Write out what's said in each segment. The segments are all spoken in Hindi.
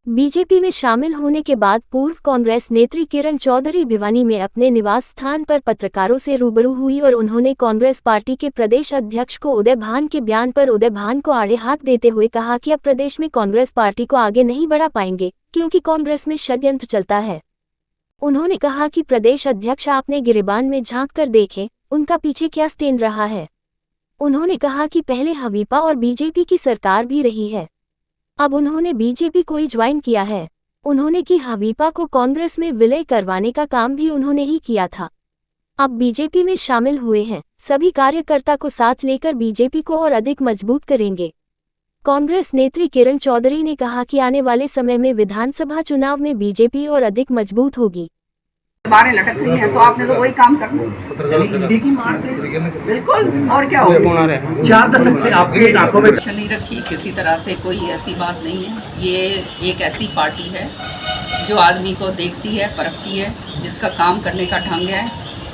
बीजेपी में शामिल होने के बाद पूर्व कांग्रेस नेत्री किरण चौधरी भिवानी में अपने निवास स्थान पर पत्रकारों से रूबरू हुई और उन्होंने कांग्रेस पार्टी के प्रदेश अध्यक्ष को उदय भान के बयान पर उदय भान को आड़े हाथ देते हुए कहा कि अब प्रदेश में कांग्रेस पार्टी को आगे नहीं बढ़ा पाएंगे क्योंकि कांग्रेस में षड्यंत्र चलता है। उन्होंने कहा कि प्रदेश अध्यक्ष आपने गिरेबान में झांक कर देखें, उनका पीछे क्या स्टैंड रहा है। उन्होंने कहा कि पहले हवीपा और बीजेपी की सरकार भी रही है, अब उन्होंने बीजेपी को ही ज्वाइन किया है। उन्होंने कि हवीपा को कांग्रेस में विलय करवाने का काम भी उन्होंने ही किया था। अब बीजेपी में शामिल हुए हैं, सभी कार्यकर्ता को साथ लेकर बीजेपी को और अधिक मजबूत करेंगे। कांग्रेस नेत्री किरण चौधरी ने कहा कि आने वाले समय में विधानसभा चुनाव में बीजेपी और अधिक मजबूत होगी। बारें लटक रही हैं तो आपने तो वही काम करना है। बिल्कुल, और क्या होगा। 4 दशक से आपकी आंखों में नहीं रखी, किसी तरह से कोई ऐसी बात नहीं है। ये एक ऐसी पार्टी है जो आदमी को देखती है, परखती है, जिसका काम करने का ढंग है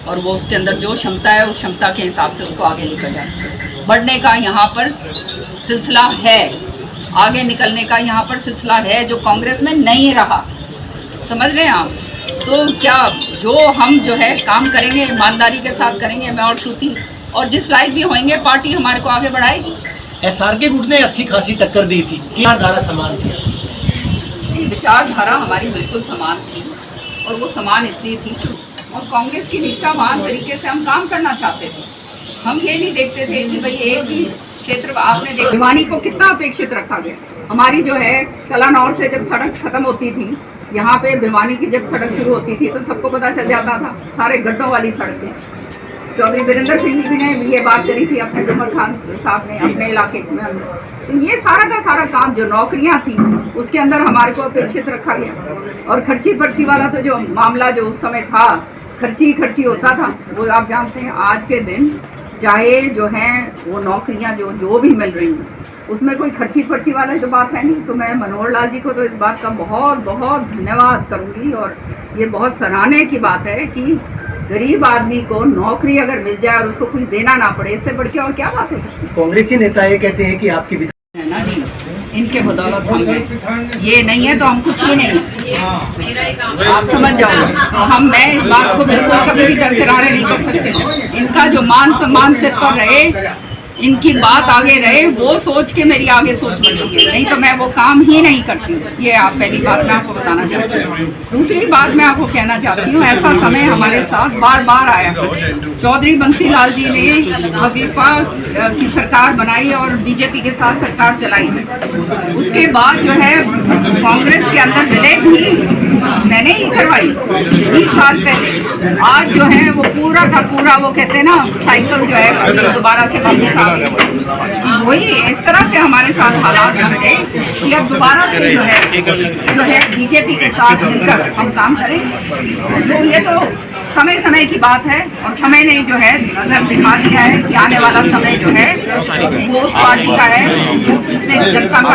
और वो उसके अंदर जो क्षमता है उस क्षमता के हिसाब से उसको आगे निकल जाए। बढ़ने का यहाँ पर सिलसिला है, आगे निकलने का यहाँ पर सिलसिला है जो कांग्रेस में नहीं रहा। समझ रहे हैं आप? तो क्या जो हम जो है काम करेंगे, ईमानदारी के साथ करेंगे, मैं और श्रुति और जिस लायक भी होंगे, पार्टी हमारे को आगे बढ़ाएगी। SRK गुट ने अच्छी खासी टक्कर दी थी, विचारधारा समान थी। विचारधारा हमारी बिल्कुल समान थी और वो समान इसलिए थी और कांग्रेस की निष्ठावान तरीके से हम काम करना चाहते थे। हम ये नहीं देखते थे कि भाई एक ही क्षेत्र, आपने देखा भिवानी को कितना अपेक्षित रखा गया। हमारी जो है कलानौर से जब सड़क खत्म होती थी, यहाँ पे भिवानी की जब सड़क शुरू होती थी तो सबको पता चल जाता था, सारे गड्ढों वाली सड़कें। चौधरी वीरेंद्र सिंह जी भी ने ये बात करी थी अपने उमर खान साहब ने अपने इलाके में। तो ये सारा का सारा काम जो नौकरियां थी उसके अंदर हमारे को अपेक्षित रखा गया। और खर्ची पर्ची वाला तो जो मामला जो उस समय था, खर्ची होता था, वो आप जानते हैं आज के दिन चाहे जो हैं वो नौकरियां जो भी मिल रही हैं उसमें कोई खर्ची पर्ची वाला तो बात है नहीं। तो मैं मनोहर लाल जी को तो इस बात का बहुत बहुत धन्यवाद करूंगी और ये बहुत सराहने की बात है कि गरीब आदमी को नौकरी अगर मिल जाए और उसको कुछ देना ना पड़े, इससे बढ़ के और क्या बात हो सकती है। कांग्रेसी नेता ये कहते हैं कि आपकी है ना जी, इनके बदौलत हम हैं, ये नहीं है तो हम कुछ ही नहीं। आप समझ जाओ, मैं इस बात को बिल्कुल कभी भी बरकरार नहीं कर सकते। इनका जो मान सम्मान सिर पर रहे, इनकी बात आगे रहे, वो सोच के मेरी आगे सोच बढ़ रही है, नहीं तो मैं वो काम ही नहीं करती हूँ। ये आप पहली बात मैं आपको बताना चाहती हूँ। दूसरी बात मैं आपको कहना चाहती हूँ, ऐसा समय हमारे साथ बार बार आया। चौधरी बंसी लाल जी ने हवीपा की सरकार बनाई और बीजेपी के साथ सरकार चलाई। उसके बाद जो है कांग्रेस के अंदर विलय भी मैंने ही करवाई 20 साल पहले। आज जो है वो पूरा का पूरा वो कहते हैं ना साइकिल जो है दोबारा से वही इस तरह से हमारे साथ हालात बन गए कि अब दोबारा से जो है बीजेपी के साथ मिलकर हम काम करें। तो ये तो समय की बात है और समय ने जो है नजर दिखा दिया है कि आने वाला समय जो है वो उस पार्टी का है जिसने जनता का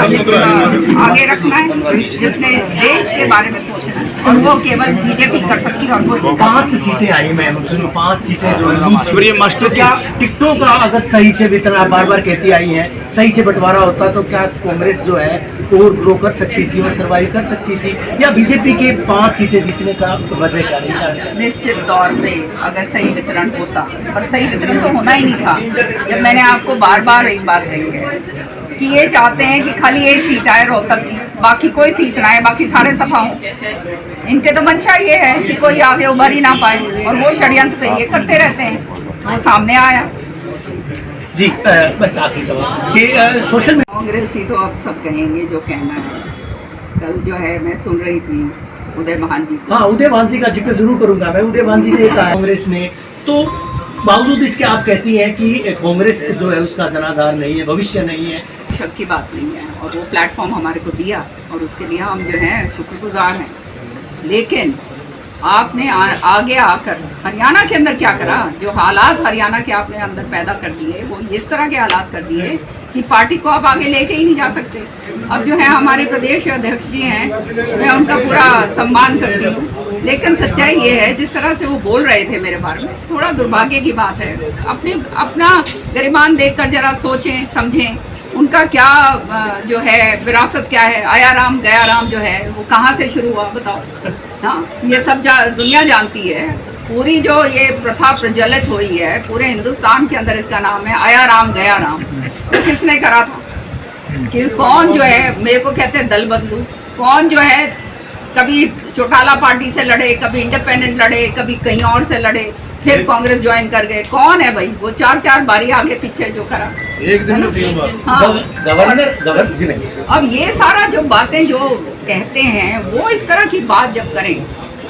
आगे रखना है, जिसने देश के बारे में सोचना है और वो केवल बीजेपी कर सकती है। और कोई 5 सीटें आई मैम, 5 सीटें जो मास्टर क्या टिकटों का अगर सही से वितरण आप बार बार कहती आई हैं, सही से बंटवारा होता तो क्या कांग्रेस जो है और ग्रो कर सकती थी और सर्वाइव कर सकती थी, या बीजेपी के 5 सीटें जीतने का वजह क्या नहीं? निश्चित तौर पे अगर सही वितरण होता, पर सही वितरण तो होना ही नहीं था। जब मैंने आपको बार बार एक बात कही है कि ये चाहते हैं कि खाली एक सीट आए रोहतक की, बाकी कोई सीट ना आए, बाकी सारे सफा हों। इनके तो मंशा ये है कि कोई आगे उभर ही ना पाए और वो षड्यंत्र ये करते रहते हैं। वो सामने आया जी। बस आखिरी सवाल कि सोशल मीडिया कांग्रेस ही तो आप सब कहेंगे जो कहना है। कल जो है मैं सुन रही थी उदय भान जी, हाँ उदय भान जी का जिक्र जरूर करूंगा मैं। उदय भान जी ने कहा कांग्रेस ने, तो बावजूद इसके आप कहती हैं कि कांग्रेस जो है उसका जनाधार नहीं है, भविष्य नहीं है। शक की बात नहीं है और वो प्लेटफॉर्म हमारे को दिया और उसके लिए हम जो है शुक्रगुजार हैं। लेकिन आपने आगे आकर हरियाणा के अंदर क्या करा, जो हालात हरियाणा के आपने अंदर पैदा कर दिए वो इस तरह के हालात कर दिए कि पार्टी को आप आगे लेके ही नहीं जा सकते। अब जो है हमारे प्रदेश अध्यक्ष जी हैं, मैं उनका पूरा सम्मान करती हूँ, लेकिन सच्चाई ये है जिस तरह से वो बोल रहे थे मेरे बारे में, थोड़ा दुर्भाग्य की बात है। अपना गरिमान देखकर जरा सोचें समझें, उनका क्या जो है विरासत क्या है। आया राम गया राम जो है वो कहाँ से शुरू हुआ बताओ। हाँ, ये सब दुनिया जानती है। पूरी जो ये प्रथा प्रज्वलित हुई है पूरे हिंदुस्तान के अंदर, इसका नाम है आया राम गया राम। तो किसने करा था कि कौन जो है, मेरे को कहते हैं दल बदलू, कौन जो है कभी चौटाला पार्टी से लड़े, कभी इंडिपेंडेंट लड़े, कभी कहीं और से लड़े, फिर कांग्रेस ज्वाइन कर गए। कौन है भाई वो 4-4 बारी आगे पीछे जो करा एक दिन में 3 बार। हाँ। गवर्नर जी ने अब ये सारा जो बातें जो कहते हैं वो इस तरह की बात जब करें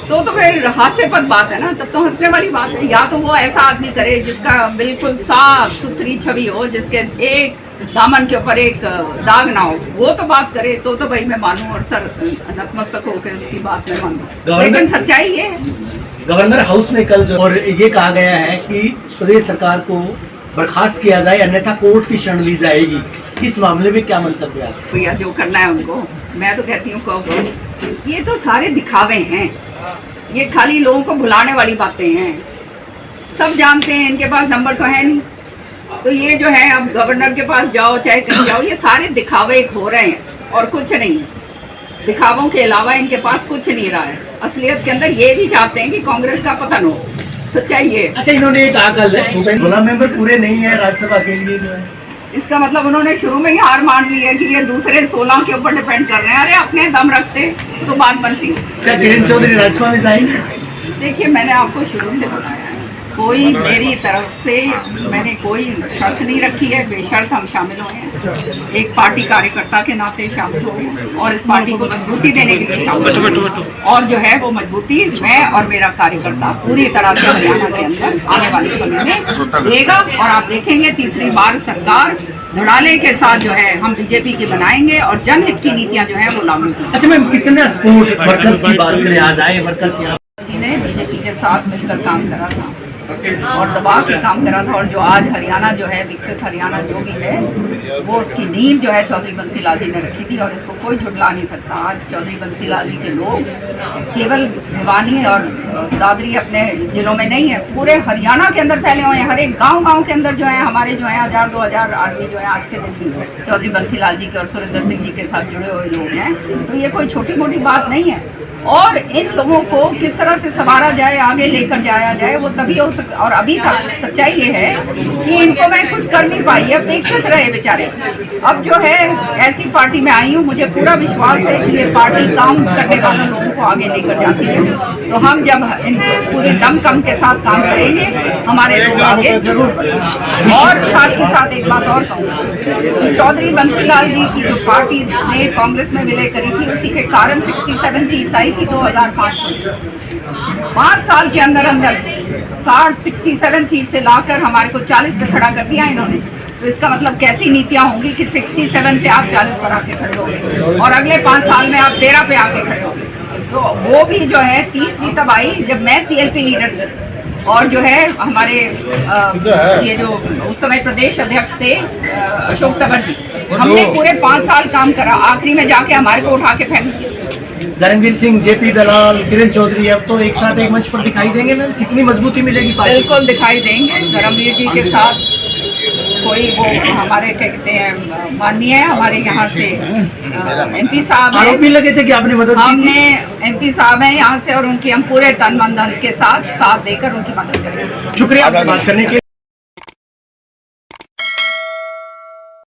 तो फिर हास्यास्पद बात है ना, तब तो हंसने वाली बात है। या तो वो ऐसा आदमी करे जिसका बिल्कुल साफ सुथरी छवि हो, जिसके एक दामन के ऊपर एक दाग ना हो, वो तो बात करे तो भाई मैं मानूं और सर नतमस्तक होकर उसकी बात में मानूं। लेकिन सच्चाई ये है, गवर्नर हाउस में कल जो और ये कहा गया है कि प्रदेश सरकार को बर्खास्त किया जाए अन्यथा कोर्ट की शरण ली जाएगी। इस मामले में क्या मंतव्य है? भैया जो करना है उनको, मैं तो कहती हूँ कहो, ये तो सारे दिखावे हैं, ये खाली लोगों को भुलाने वाली बातें हैं। सब जानते हैं इनके पास नंबर तो है नहीं, तो ये जो है अब गवर्नर के पास जाओ चाहे कहीं जाओ, ये सारे दिखावे हो रहे हैं और कुछ नहीं। दिखावों के अलावा इनके पास कुछ नहीं रहा है। असलियत के अंदर ये भी चाहते हैं कि कांग्रेस का पतन हो। सच्चाई ये। अच्छा, इन्होंने एक कहा कल 16 मेंबर पूरे नहीं है राज्यसभा के लिए जो है, इसका मतलब उन्होंने शुरू में ही हार मान ली है कि ये दूसरे 16 के ऊपर डिपेंड कर रहे हैं। अरे अपने दम रखते तो बात बनती। क्या किरण चौधरी राज्यसभा में जाएंगे? देखिए, मैंने आपको शुरू से बताया है, कोई मेरी तरफ से मैंने कोई शर्त नहीं रखी है। बेशर्त हम शामिल हुए हैं, एक पार्टी कार्यकर्ता के नाते शामिल हुए हैं और इस पार्टी को मजबूती देने के लिए शामिल हुए हैं। और जो है वो मजबूती मैं और मेरा कार्यकर्ता पूरी तरह से हरियाणा के अंदर आने वाले समय में देगा। और आप देखेंगे तीसरी बार सरकार धड़ाले के साथ जो है हम बीजेपी की बनाएंगे और जनहित की नीतियां जो है वो लागू होंगी। अच्छा मैम, कितना सपोर्ट वर्कर्स की बात करें, आज आए वर्कर्स यहाँ ने बीजेपी के साथ मिलकर काम करा था और दबाव से काम करा था। और जो आज हरियाणा जो है विकसित हरियाणा जो भी है वो उसकी नींव जो है चौधरी बंसी लाल जी ने रखी थी और इसको कोई झुठला नहीं सकता। आज चौधरी बंसी लाल जी के लोग केवल भिवानी और दादरी अपने जिलों में नहीं है, पूरे हरियाणा के अंदर फैले हुए हैं। हर एक गाँव के अंदर जो है हमारे जो है 1000-2000 आदमी जो है आज के दिन भी चौधरी बंसी लाल जी के और सुरेंद्र सिंह जी के साथ जुड़े हुए लोग हैं। तो ये कोई छोटी मोटी बात नहीं है। और इन लोगों को किस तरह से संवारा जाए, आगे लेकर जाया जाए, वो तभी हो सकता। और अभी तक सच्चाई ये है कि इनको मैं कुछ कर नहीं पाई, अपेक्षित रहे बेचारे। अब जो है ऐसी पार्टी में आई हूँ, मुझे पूरा विश्वास है कि ये पार्टी काम करने वाले लोगों को आगे लेकर जाती है। तो हम जब इन पूरे दमखम के साथ काम करेंगे हमारे लोग आगे जरूर बढ़ेंगे। और साथ ही साथ एक बात और कहूँगी कि चौधरी बंसी लाल जी की जो पार्टी ने कांग्रेस में विलय करी थी, उसी के कारण 67 सीट्स आई थी 2005 में। 5 साल के अंदर 67 सीट से लाकर हमारे को 40 पे खड़ा कर दिया इन्होंने। तो इसका मतलब कैसी नीतियां होंगी कि 67 से आप 40 पर आके खड़े होंगे और अगले 5 साल में आप 13 पे आके खड़े होंगे। तो वो भी जो है 30वीं तब आई जब मैं CLP लीडर थी और जो है हमारे ये जो उस समय प्रदेश अध्यक्ष थे अशोक तंवर जी, हमने पूरे 5 साल काम करा, आखिरी में जाके हमारे को उठा के फेंक दिया। धर्मवीर सिंह, JP दलाल, किरण चौधरी अब तो एक साथ एक मंच पर दिखाई देंगे मैम, कितनी मजबूती मिलेगी पार्टी? बिल्कुल दिखाई देंगे। धर्मवीर जी के साथ कोई वो हमारे क्या कहते हैं माननीय हमारे यहाँ से MP साहब हैं। आरोप भी लगे थे कि आपने मदद की थी? हमने MP साहब हैं यहाँ से और उनकी हम पूरे तन मन धन के साथ देकर उनकी मदद करेंगे। शुक्रिया बात करने के